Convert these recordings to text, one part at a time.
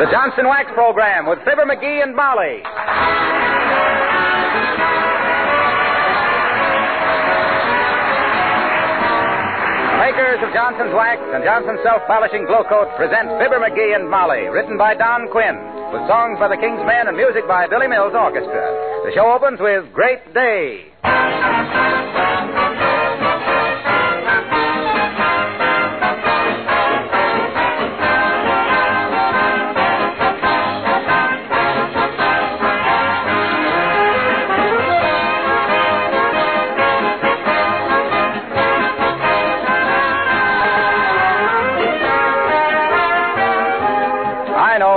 The Johnson Wax Program with Fibber McGee and Molly. Makers of Johnson's Wax and Johnson's Self-Polishing Glow Coat present Fibber McGee and Molly, written by Don Quinn, with songs by the King's Men and music by Billy Mills Orchestra. The show opens with Great Day.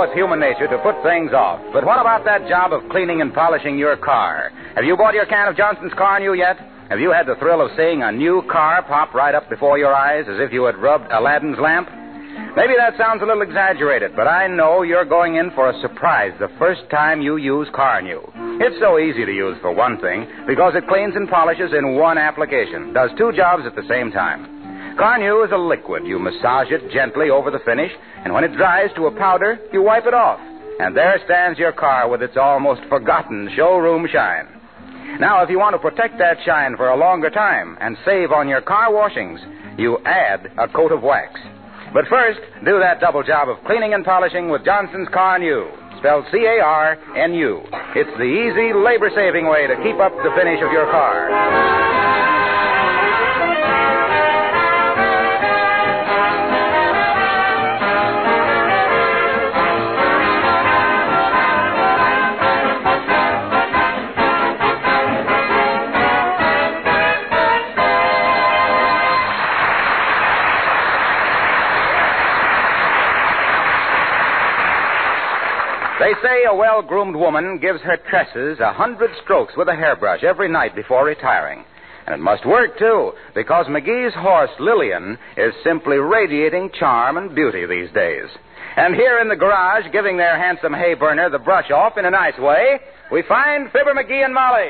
It's human nature to put things off. But what about that job of cleaning and polishing your car? Have you bought your can of Johnson's Car New yet? Have you had the thrill of seeing a new car pop right up before your eyes as if you had rubbed Aladdin's lamp? Maybe that sounds a little exaggerated, but I know you're going in for a surprise the first time you use Car New. It's so easy to use, for one thing, because it cleans and polishes in one application, does two jobs at the same time. Car New is a liquid. You massage it gently over the finish, and when it dries to a powder, you wipe it off. And there stands your car with its almost forgotten showroom shine. Now, if you want to protect that shine for a longer time and save on your car washings, you add a coat of wax. But first, do that double job of cleaning and polishing with Johnson's Car New, spelled C-A-R-N-U. It's the easy, labor-saving way to keep up the finish of your car. They say a well-groomed woman gives her tresses 100 strokes with a hairbrush every night before retiring. And it must work, too, because McGee's horse, Lillian, is simply radiating charm and beauty these days. And here in the garage, giving their handsome hay burner the brush off in a nice way, we find Fibber McGee and Molly.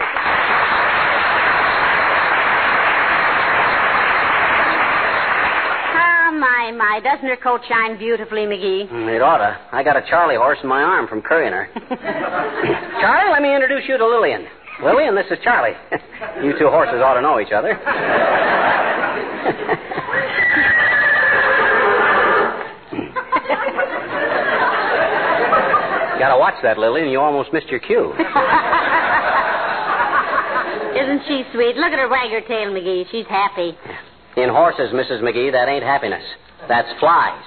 My, doesn't her coat shine beautifully, McGee? It oughta. I got a Charlie horse in my arm from currying her. Charlie, let me introduce you to Lillian. Lillian, this is Charlie. You two horses ought to know each other. Gotta watch that, Lillian. You almost missed your cue. Isn't she sweet? Look at her wag her tail, McGee. She's happy. In horses, Mrs. McGee, that ain't happiness. That's flies.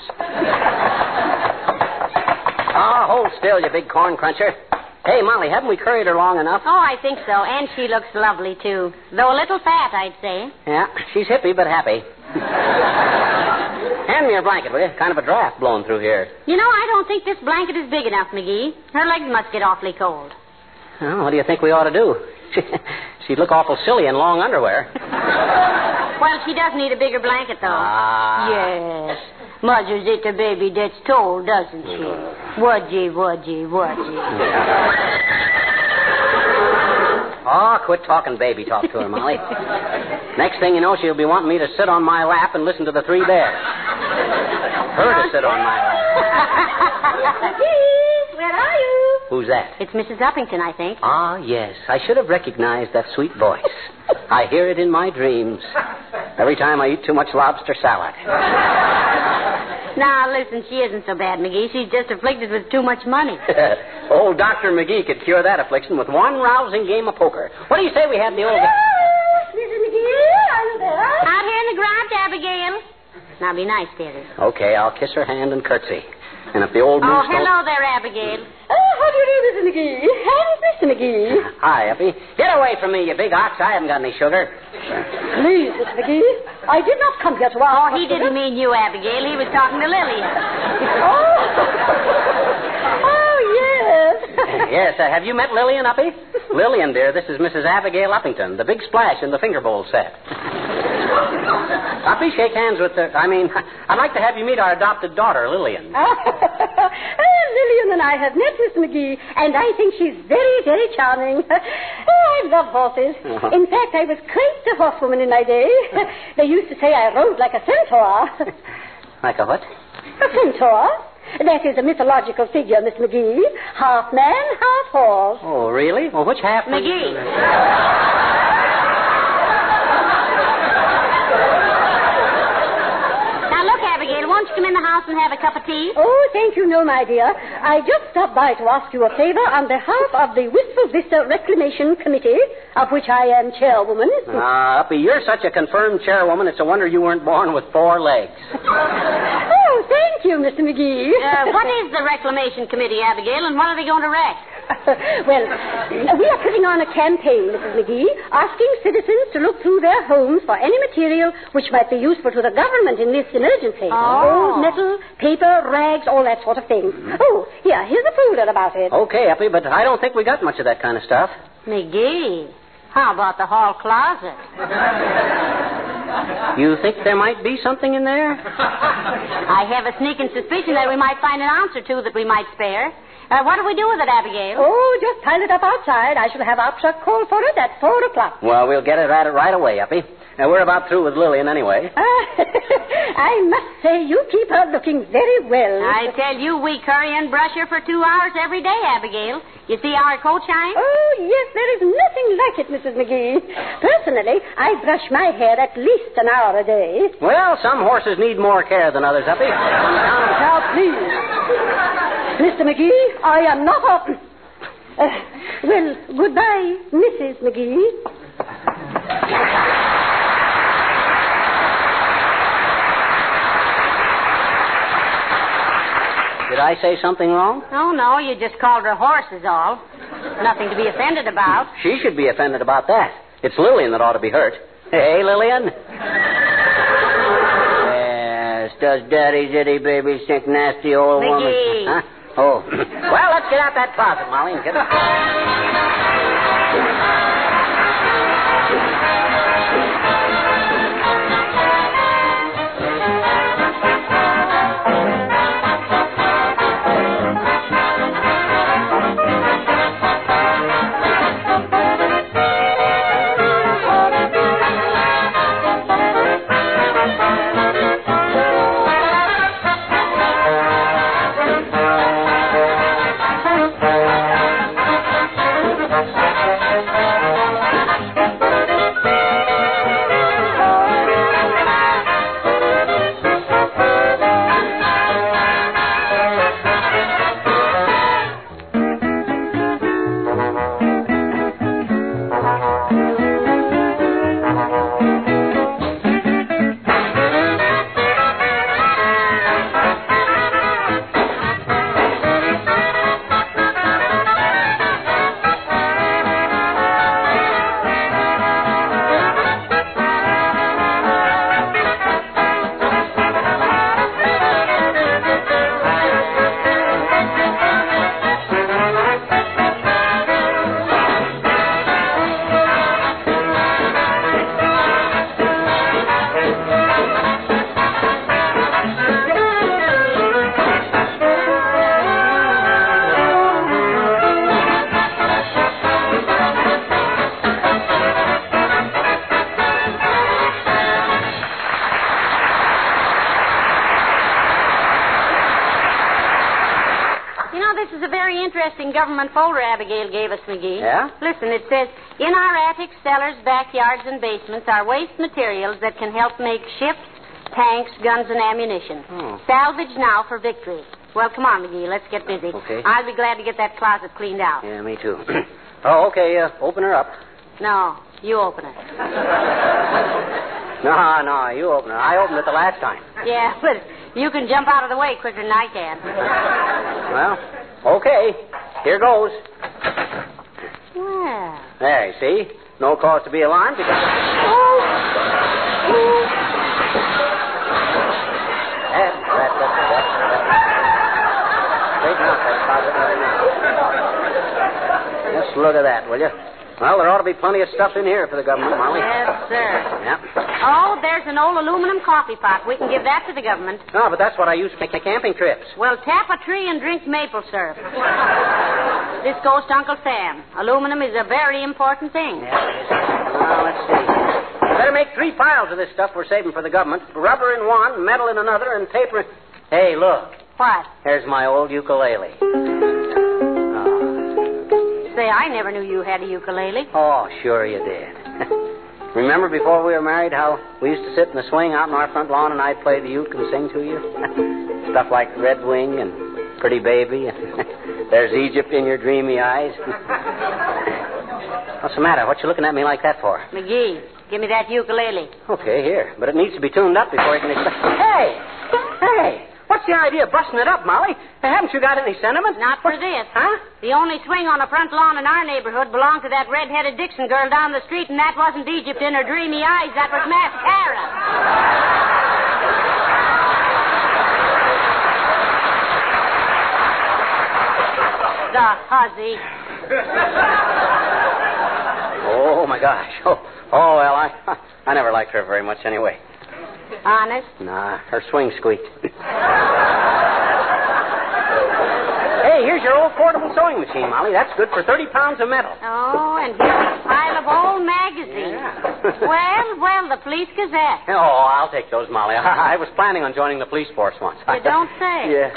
Hold still, you big corn cruncher. Hey, Molly, haven't we curried her long enough? Oh, I think so. And she looks lovely, too. Though a little fat, I'd say. Yeah, she's hippie but happy. Hand me your blanket, will you? Kind of a draft blowing through here. You know, I don't think this blanket is big enough, McGee. Her legs must get awfully cold. Well, what do you think we ought to do? She'd look awful silly in long underwear. Well, she does need a bigger blanket, though. Yes. Mother's it the baby that's told, doesn't she? Wudgy. Oh, quit talking baby talk to her, Molly. Next thing you know, she'll be wanting me to sit on my lap and listen to the Three Bears. Her to sit on my lap. Where are you? Who's that? It's Mrs. Uppington, I think. Ah, yes. I should have recognized that sweet voice. I hear it in my dreams. Every time I eat too much lobster salad. Now, listen, she isn't so bad, McGee. She's just afflicted with too much money. Old Dr. McGee could cure that affliction with one rousing game of poker. What do you say we have the old... Mrs. McGee, are you there? Out here in the garage, Abigail. Now, be nice, dearie. Okay, I'll kiss her hand and curtsy. And if the old moose hello there, Abigail. How do you do, Mrs. McGee? And Mr. McGee. Hi, Effie. Get away from me, you big ox. I haven't got any sugar. Please, Mr. McGee. I did not come here to ask. Oh, he didn't mean you, Abigail. He was talking to Lillian. Oh, yes. Yes, have you met Lillian, Uppie? Lillian, dear, this is Mrs. Abigail Uppington, the big splash in the finger bowl set. Uppie, shake hands with her. I'd like to have you meet our adopted daughter, Lillian. Lillian and I have met, Mr. McGee, and I think she's very, very charming. I love horses. Uh-huh. In fact, I was quite a horsewoman in my day. They used to say I rode like a centaur. Like a what? A centaur. That is a mythological figure, Miss McGee. Half man, half horse. Oh, really? Well, which half... McGee. Now, look, Abigail, won't you come in the house and have a cup of tea? Oh, thank you, no, my dear. I just stopped by to ask you a favor on behalf of the Wistful Vista Reclamation Committee, of which I am chairwoman. Uppy, you're such a confirmed chairwoman, it's a wonder you weren't born with 4 legs. Oh, thank you, Mr. McGee. What is the Reclamation Committee, Abigail, and what are they going to wreck? Well, we are putting on a campaign, Mrs. McGee, asking citizens to look through their homes for any material which might be useful to the government in this emergency. Oh. Old metal, paper, rags, all that sort of thing. Oh, here's a folder about it. Okay, Uppy, but I don't think we got much of that kind of stuff. McGee, how about the hall closet? You think there might be something in there? I have a sneaking suspicion that we might find an ounce or two that we might spare. What do we do with it, Abigail? Oh, just pile it up outside. I shall have our truck call for it at 4 o'clock. Well, we'll get at it right away, Uppy. Now, we're about through with Lillian anyway. I must say you keep her looking very well. I tell you, we curry and brush her for 2 hours every day, Abigail. You see how her coat shines? Oh, yes, there is nothing like it, Mrs. McGee. Personally, I brush my hair at least an hour a day. Well, some horses need more care than others, Uppy. Now, please. Mr. McGee, I am not up. Well, goodbye, Mrs. McGee. Did I say something wrong? Oh, no, you just called her horse is all. Nothing to be offended about. She should be offended about that. It's Lillian that ought to be hurt. Hey, Lillian? Yes, does Daddy's itty baby think nasty old woman? McGee. Huh? Oh. Well, let's get out that closet, Molly, and get it. Government folder Abigail gave us, McGee. Yeah? Listen, it says, in our attics, cellars, backyards, and basements are waste materials that can help make ships, tanks, guns, and ammunition. Oh. Salvage now for victory. Well, come on, McGee, let's get busy. Okay. I'll be glad to get that closet cleaned out. Yeah, me too. Oh, okay, open her up. No, you open it. No, you open her. I opened it the last time. Yeah, but you can jump out of the way quicker than I can. Well, okay. Here goes. Well. There, you see? No cause to be alarmed because... Straighten out that closet right now. Just look at that, will you? Well, there ought to be plenty of stuff in here for the government, Molly. Yes, sir. Yep. Oh, there's an old aluminum coffee pot. We can give that to the government. No, but that's what I use for camping trips. Well, tap a tree and drink maple syrup. This goes to Uncle Sam. Aluminum is a very important thing. Yeah, it is. Now, let's see. Better make 3 piles of this stuff we're saving for the government. Rubber in one, metal in another, and paper... Hey, look. What? Here's my old ukulele. Say, I never knew you had a ukulele. Oh, sure you did. Remember before we were married how we used to sit in the swing out in our front lawn and I'd play the uke and sing to you? Stuff like Red Wing and Pretty Baby and There's Egypt in Your Dreamy Eyes. What's the matter? What you looking at me like that for? McGee, give me that ukulele. Okay, here. But it needs to be tuned up before you can... Hey! What's the idea of busting it up, Molly? Haven't you got any sentiment? Not for this. Huh? The only swing on the front lawn in our neighborhood belonged to that red-headed Dixon girl down the street, and that wasn't Egypt in her dreamy eyes. That was mascara. The hussy. Oh, my gosh. Oh, well, I never liked her very much anyway. Honest? Nah, her swing squeaked. Hey, here's your old portable sewing machine, Molly. That's good for 30 pounds of metal. Oh, and here's a pile of old magazines. Yeah. Well, the Police Gazette. Oh, I'll take those, Molly. I was planning on joining the police force once. You don't say. Yeah.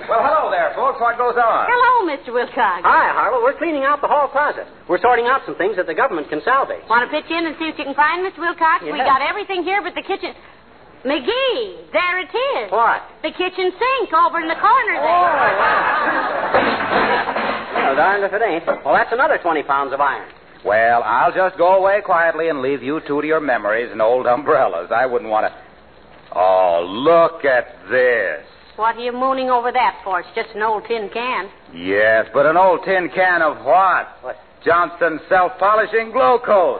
Well, hello there, folks. What goes on? Hello, Mr. Wilcox. Hi, Harlow. We're cleaning out the hall closet. We're sorting out some things that the government can salvage. Want to pitch in and see what you can find, Mr. Wilcox? Yeah. We got everything here but the kitchen. McGee, there it is. What? The kitchen sink over in the corner there. Well, darned if it ain't. Well, that's another 20 pounds of iron. Well, I'll just go away quietly and leave you two to your memories and old umbrellas. I wouldn't want to... Oh, look at this. What are you mooning over that for? It's just an old tin can. Yes, but an old tin can of what? What? Johnston's self-polishing glow coat.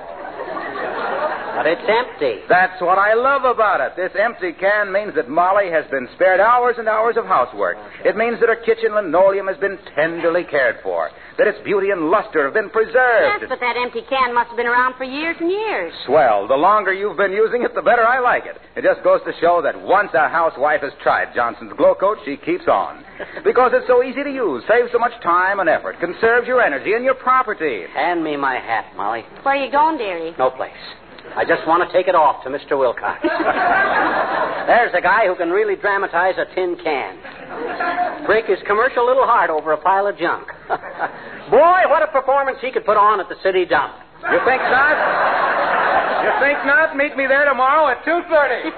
But it's empty. That's what I love about it. This empty can means that Molly has been spared hours and hours of housework. It means that her kitchen linoleum has been tenderly cared for, that its beauty and luster have been preserved. Yes, but that empty can must have been around for years and years. Swell. The longer you've been using it, the better I like it. It just goes to show that once a housewife has tried Johnson's glow coat, she keeps on. Because it's so easy to use, saves so much time and effort, conserves your energy and your property. Hand me my hat, Molly. Where are you going, dearie? No place. I just want to take it off to Mr. Wilcox. There's a guy who can really dramatize a tin can. Break his commercial little heart over a pile of junk. Boy, what a performance he could put on at the city dump. You think not? You think not? Meet me there tomorrow at 2:30.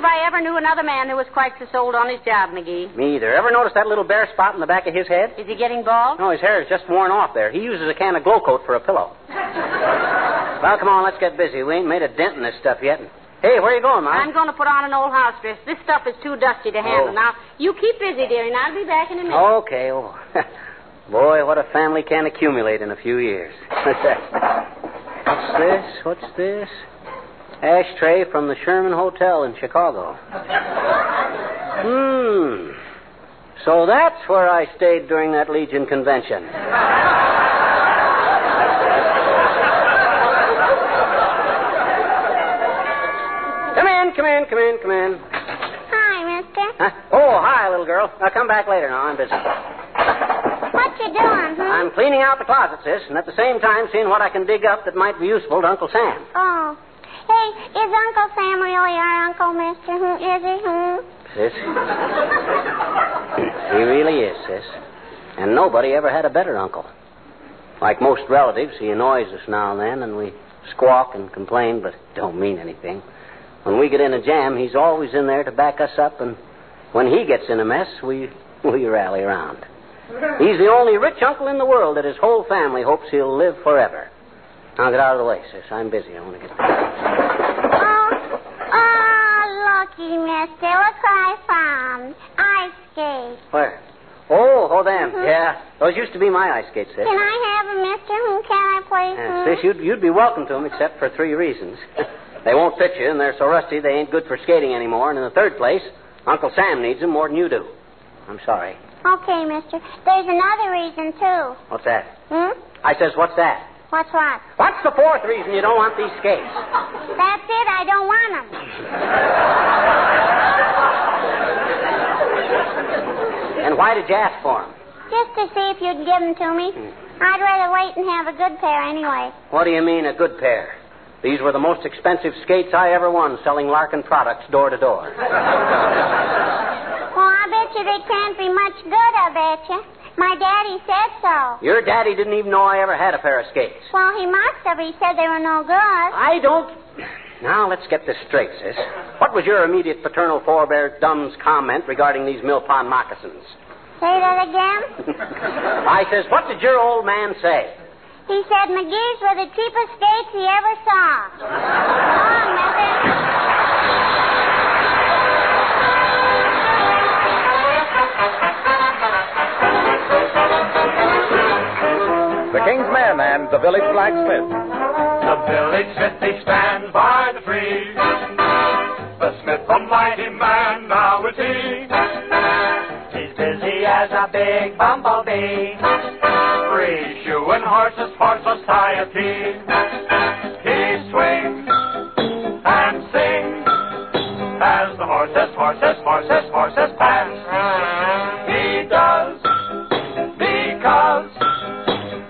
I ever knew another man who was quite so sold on his job, McGee. Me either. Ever notice that little bare spot in the back of his head? Is he getting bald? No, his hair is just worn off there. He uses a can of glow coat for a pillow. Well, come on, let's get busy. We ain't made a dent in this stuff yet. Hey, where are you going, Mom? I'm going to put on an old house dress. This stuff is too dusty to handle. Now, you keep busy, dearie, and I'll be back in a minute. Okay. Oh. Boy, what a family can accumulate in a few years. What's this? What's this? Ashtray from the Sherman Hotel in Chicago. So that's where I stayed during that Legion convention. Come in. Hi, mister. Huh? Oh, hi, little girl. Now, come back later now. I'm busy. What you doing, I'm cleaning out the closet, sis, and at the same time seeing what I can dig up that might be useful to Uncle Sam. Oh. Hey, is Uncle Sam really our uncle, mister? Is he? Sis? He really is, sis. And nobody ever had a better uncle. Like most relatives, he annoys us now and then, and we squawk and complain, but don't mean anything. When we get in a jam, he's always in there to back us up, and when he gets in a mess, we rally around. He's the only rich uncle in the world that his whole family hopes he'll live forever. Now get out of the way, sis. I'm busy. I want to get... Oh, looky, mister. Look what I found. Ice skates. Where? Oh, them. Mm-hmm. Yeah. Those used to be my ice skates, sis. Can I have them, mister? Can I play some? Sis, you'd be welcome to them except for 3 reasons. They won't fit you, and they're so rusty they ain't good for skating anymore. And in the third place, Uncle Sam needs them more than you do. I'm sorry. Okay, mister. There's another reason, too. What's that? I says, what's that? What's what? What's the 4th reason you don't want these skates? That's it. I don't want them. And why did you ask for them? Just to see if you'd give them to me. I'd rather wait and have a good pair anyway. What do you mean, a good pair? These were the most expensive skates I ever won, selling Larkin products door to door. Well, I bet you they can't be much good, I bet you. My daddy said so. Your daddy didn't even know I ever had a pair of skates. Well, he must have. He said they were no good. I don't... Now, let's get this straight, sis. What was your immediate paternal forebear Dumb's comment regarding these mill pond moccasins? Say that again? I says, what did your old man say? He said McGee's were the cheapest skates he ever saw. Go on, Mother. The King's Men and the Village Blacksmith. The village smithy stands by the tree. The smith, a mighty man, now is he. He's busy as a big bumblebee, reissuing horses for society. He swings and sings as the horses pass. He does because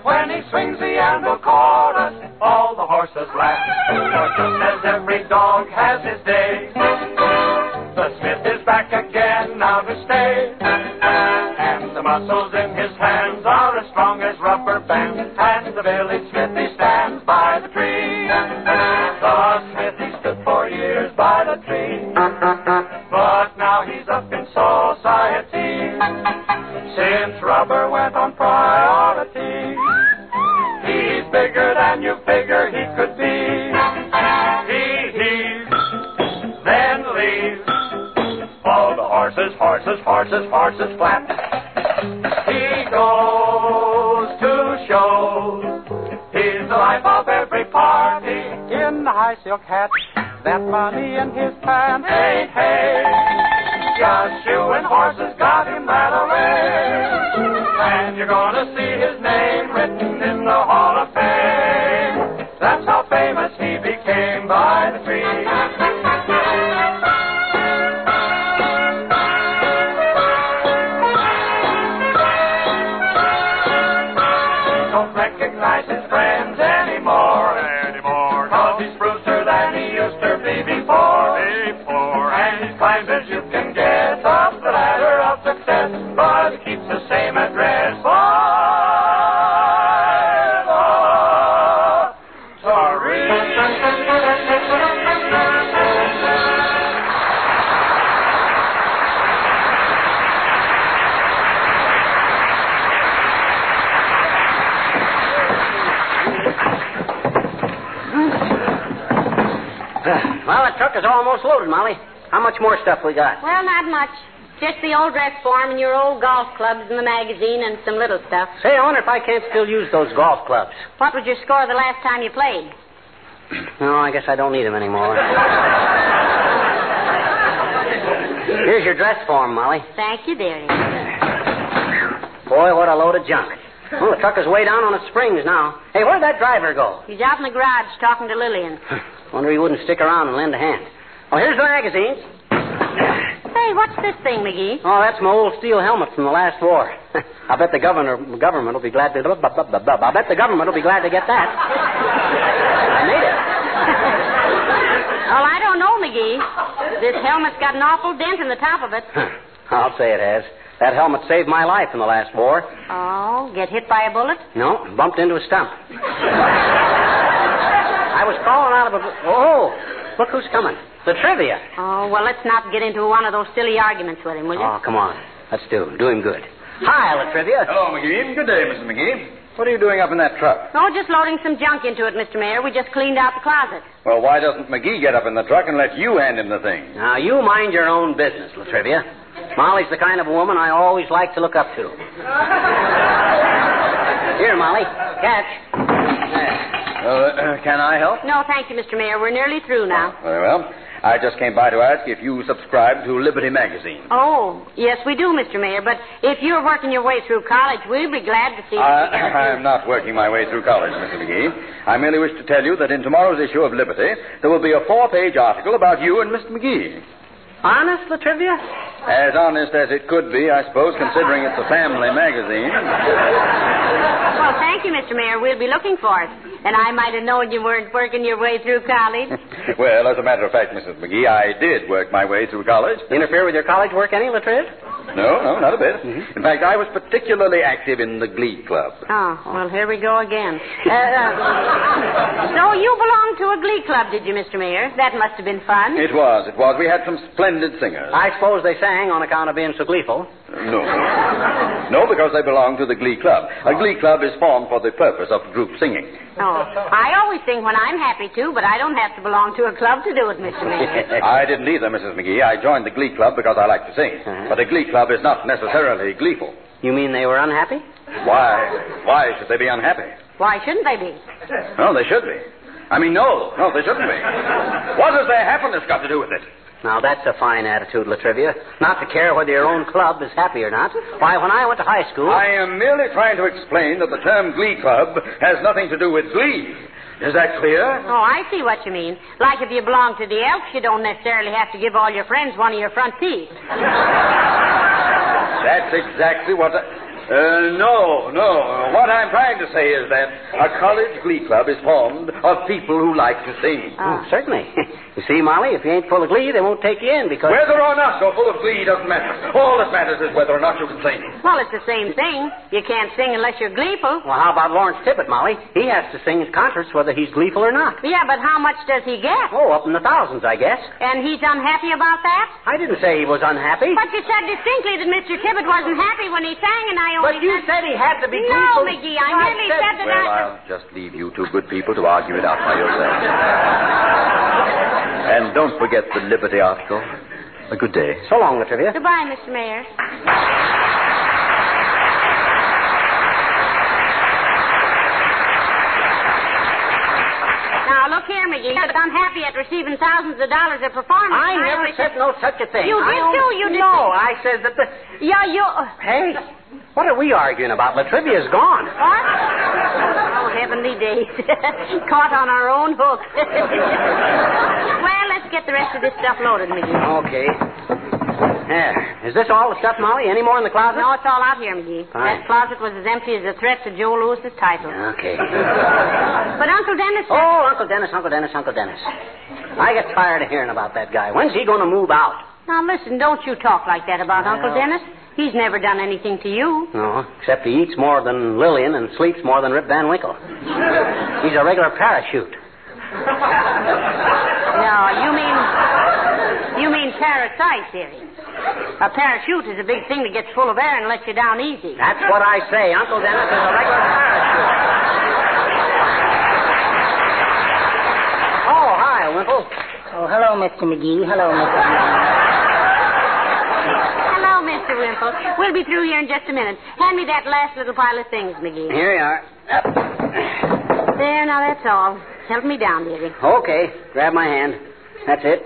when he swings the anvil chorus, all the horses laugh. For just as every dog has his day, the smith is back again now to stay. And the muscles in his hands are as strong as rubber bands. And the village smithy stands by the tree. The smithy stood for years by the tree, but now he's up in society. Since rubber went on priority, he's bigger than you figure he could be. He heaves, then leaves all the horses flap. He goes to shows. He's the life of every party. In the high silk hat, that money in his pants. Hey, hey, just shoeing horses got him that away. And you're gonna see his name written in the Hall of Fame. That's how famous he became by the tree. Don't recognize his friends anymore. Cause he's sprucer than he used to be before. And he's climbed as you can guess up the ladder of success, but he keeps the same address. Well, the truck is almost loaded, Molly. How much more stuff we got? Well, not much. Just the old dress form and your old golf clubs and the magazine and some little stuff. Say, I wonder if I can't still use those golf clubs. What was your score the last time you played? No, I guess I don't need them anymore. Here's your dress form, Molly. Thank you, dearie. Boy, what a load of junk. Well, the truck is way down on its springs now. Hey, where'd that driver go? He's out in the garage talking to Lillian. Wonder he wouldn't stick around and lend a hand. Oh, here's the magazines. Hey, what's this thing, McGee? Oh, that's my old steel helmet from the last war. I bet the government will be glad to. I bet the government will be glad to get that. I made it. Well, I don't know, McGee. This helmet's got an awful dent in the top of it. I'll say it has. That helmet saved my life in the last war. Oh, get hit by a bullet? No, bumped into a stump. I was crawling out of a... Oh, look who's coming. The trivia. Oh, well, let's not get into one of those silly arguments with him, will you? Oh, come on. Let's do him good. Hi, La Trivia. Hello, McGee. Good day, Mrs. McGee. What are you doing up in that truck? Oh, just loading some junk into it, Mr. Mayor. We just cleaned out the closet. Well, why doesn't McGee get up in the truck and let you hand him the thing? Now, you mind your own business, La Trivia. Molly's the kind of a woman I always like to look up to. Here, Molly. Catch. Can I help? No, thank you, Mr. Mayor. We're nearly through now. Very well. I just came by to ask if you subscribe to Liberty Magazine. Oh, yes, we do, Mr. Mayor. But if you're working your way through college, we'll be glad to see you. I'm not working my way through college, Mr. McGee. I merely wish to tell you that in tomorrow's issue of Liberty, there will be a 4-page article about you and Mr. McGee. Honest, La Trivia? As honest as it could be, I suppose, considering it's a family magazine. Well, thank you, Mr. Mayor. We'll be looking for it. And I might have known you weren't working your way through college. Well, as a matter of fact, Mrs. McGee, I did work my way through college. Interfere with your college work any, Latriv? No, not a bit. Mm-hmm. In fact, I was particularly active in the Glee Club. Oh, well, here we go again. So you belonged to a Glee Club, did you, Mr. Mayor? That must have been fun. It was. We had some splendid singers. I suppose they sang on account of being so gleeful. No, because they belong to the Glee Club. A Glee Club is formed for the purpose of group singing. Oh, I always sing when I'm happy to, but I don't have to belong to a club to do it, Mr. Mayor. I didn't either, Mrs. McGee. I joined the Glee Club because I like to sing. Uh-huh. But a Glee Club is not necessarily gleeful. You mean they were unhappy? Why should they be unhappy? Why shouldn't they be? No, they should be. I mean, no, they shouldn't be. What has their happiness got to do with it? Now, that's a fine attitude, Latrivia. Not to care whether your own club is happy or not. Why, when I went to high school... I am merely trying to explain that the term Glee Club has nothing to do with glee. Is that clear? Oh, I see what you mean. Like if you belong to the Elks, you don't necessarily have to give all your friends one of your front teeth. That's exactly what No. What I'm trying to say is that a college glee club is formed of people who like to sing. Oh, certainly. You see, Molly, if you ain't full of glee, they won't take you in because... Whether or not you're full of glee doesn't matter. All that matters is whether or not you can sing. Well, it's the same thing. You can't sing unless you're gleeful. Well, how about Lawrence Tippett, Molly? He has to sing at concerts whether he's gleeful or not. Yeah, but how much does he get? Oh, up in the thousands, I guess. And he's unhappy about that? I didn't say he was unhappy. But you said distinctly that Mr. Tippett wasn't happy when he sang, and I only... But you said he had to be gleeful. No, McGee, I merely said that I'll just leave you two good people to argue it out by yourselves. And don't forget the Liberty article. A good day. So long, Latrivia. Goodbye, Mr. Mayor. Now, look here, McGee. You're unhappy at receiving thousands of dollars of performance. I never said no such a thing. You did, too. You did. No, I said that the... Yeah, you... Hey, what are we arguing about? Latrivia's gone. What? Oh, heavenly days. Caught on our own hook. Well, let's get the rest of this stuff loaded, McGee. Okay. There. Is this all the stuff, Molly? Any more in the closet? No, it's all out here, McGee. Fine. That closet was as empty as a threat to Joe Lewis's title. Okay. But Uncle Dennis... Oh, Uncle Dennis. I get tired of hearing about that guy. When's he going to move out? Now, listen, don't you talk like that about Uncle Dennis. He's never done anything to you. No, except he eats more than Lillian and sleeps more than Rip Van Winkle. He's a regular parachute. No, you mean parasite theory. A parachute is a big thing that gets full of air and lets you down easy. That's what I say. Uncle Dennis is a regular parachute. Oh, hi, Winkle. Oh, hello, Mr. McGee. Hello, Mr. McGee. Hello, Mr. Wimple. We'll be through here in just a minute. Hand me that last little pile of things, McGee. Here you are. There, now that's all. Help me down, dearie. Okay. Grab my hand. That's it.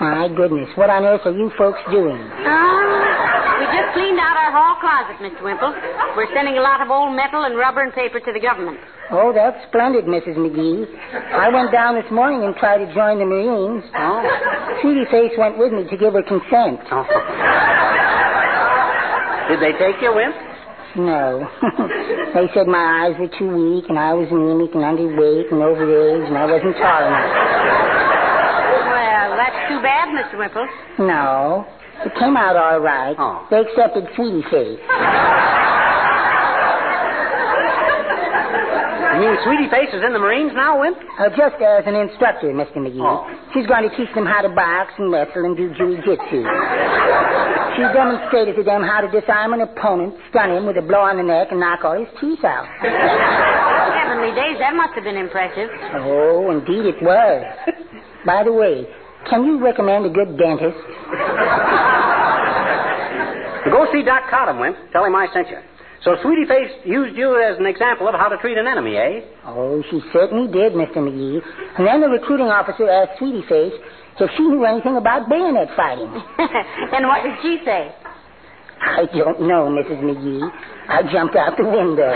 My goodness, what on earth are you folks doing? We just cleaned out our hall closet, Mr. Wimple. We're sending a lot of old metal and rubber and paper to the government. Oh, that's splendid, Mrs. McGee. I went down this morning and tried to join the Marines. Oh. Sweetie Face went with me to give her consent. Oh. Did they take you, Wimp? No. They said my eyes were too weak and I was anemic and underweight and overage and I wasn't tall enough. Well, that's too bad, Mr. Wimple. No. It came out all right. Oh. They accepted Sweetie Face. You mean Sweetie Face is in the Marines now, Wimp? Just as an instructor, Mr. McGee. Oh. She's going to teach them how to box and wrestle and do jiu-jitsu. She demonstrated to them how to disarm an opponent, stun him with a blow on the neck, and knock all his teeth out. Heavenly days, that must have been impressive. Oh, indeed it was. By the way, can you recommend a good dentist? Go see Doc Cottam, Wimp. Tell him I sent you. So Sweetie Face used you as an example of how to treat an enemy, eh? Oh, she certainly did, Mr. McGee. And then the recruiting officer asked Sweetie Face if she knew anything about bayonet fighting. And what did she say? I don't know, Mrs. McGee. I jumped out the window.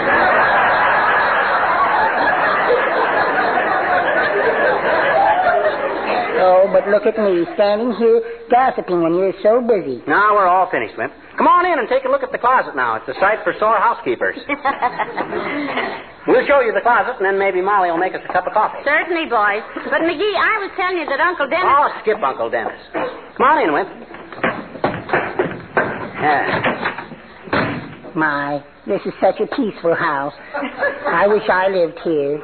Oh, but look at me, standing here gossiping when you're so busy. Now we're all finished, Wimp. Come on in and take a look at the closet now. It's a sight for sore housekeepers. We'll show you the closet, and then maybe Molly will make us a cup of coffee. Certainly, boys. But, McGee, I was telling you that Uncle Dennis... Oh, skip Uncle Dennis. Come on in, Wimp. My, this is such a peaceful house. I wish I lived here.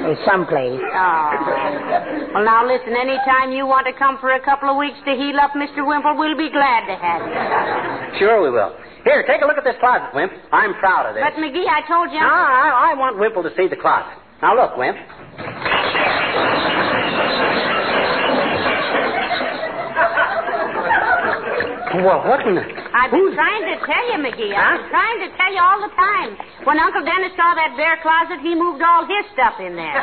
Or someplace. Oh. Well, now, listen, any time you want to come for a couple of weeks to heal up, Mr. Wimple, we'll be glad to have you. Sure we will. Here, take a look at this closet, Wimp. I'm proud of this. But, McGee, I told you... No, I want Wimple to see the closet. Now, look, Wimp. Well, what in the... I've been trying to tell you, McGee. I've been trying to tell you all the time. When Uncle Dennis saw that bare closet, he moved all his stuff in there.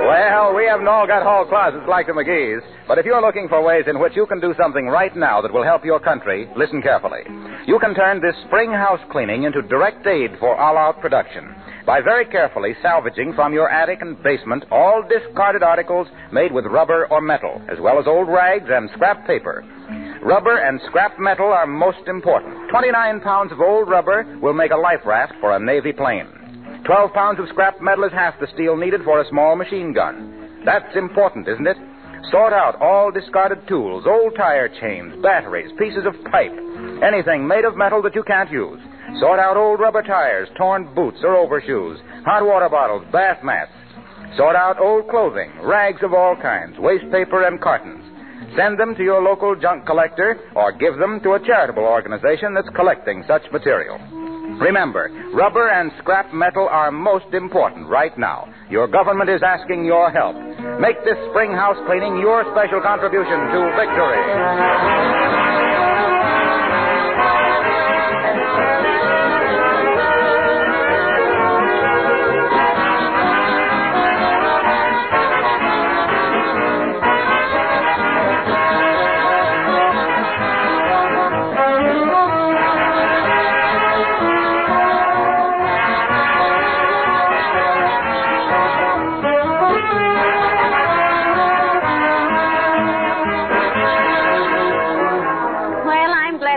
Well, we haven't all got hall closets like the McGees, but if you're looking for ways in which you can do something right now that will help your country, listen carefully. You can turn this spring house cleaning into direct aid for all-out production by very carefully salvaging from your attic and basement all discarded articles made with rubber or metal, as well as old rags and scrap paper. Rubber and scrap metal are most important. 29 pounds of old rubber will make a life raft for a Navy plane. 12 pounds of scrap metal is half the steel needed for a small machine gun. That's important, isn't it? Sort out all discarded tools, old tire chains, batteries, pieces of pipe, anything made of metal that you can't use. Sort out old rubber tires, torn boots or overshoes, hot water bottles, bath mats. Sort out old clothing, rags of all kinds, waste paper and cartons. Send them to your local junk collector or give them to a charitable organization that's collecting such material. Remember, rubber and scrap metal are most important right now. Your government is asking your help. Make this spring house cleaning your special contribution to victory.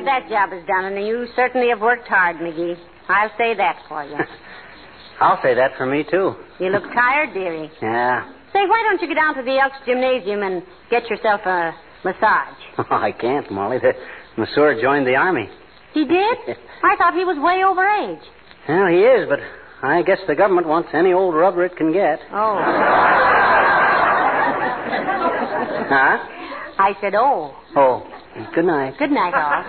That job is done, and you certainly have worked hard, McGee. I'll say that for you. I'll say that for me, too. You look tired, dearie. Yeah. Say, why don't you go down to the Elks Gymnasium and get yourself a massage? Oh, I can't, Molly. The masseur joined the Army. He did? I thought he was way over age. Well, he is, but I guess the government wants any old rubber it can get. Oh. Huh? I said, oh. Oh. Good night. Good night, all.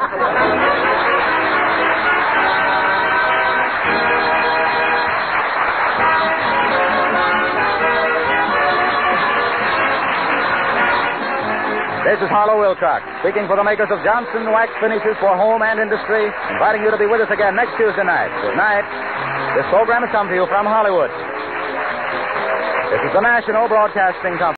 This is Harlow Wilcox, speaking for the makers of Johnson Wax Finishes for Home and Industry, inviting you to be with us again next Tuesday night. Good night. This program has come to you from Hollywood. This is the National Broadcasting Company.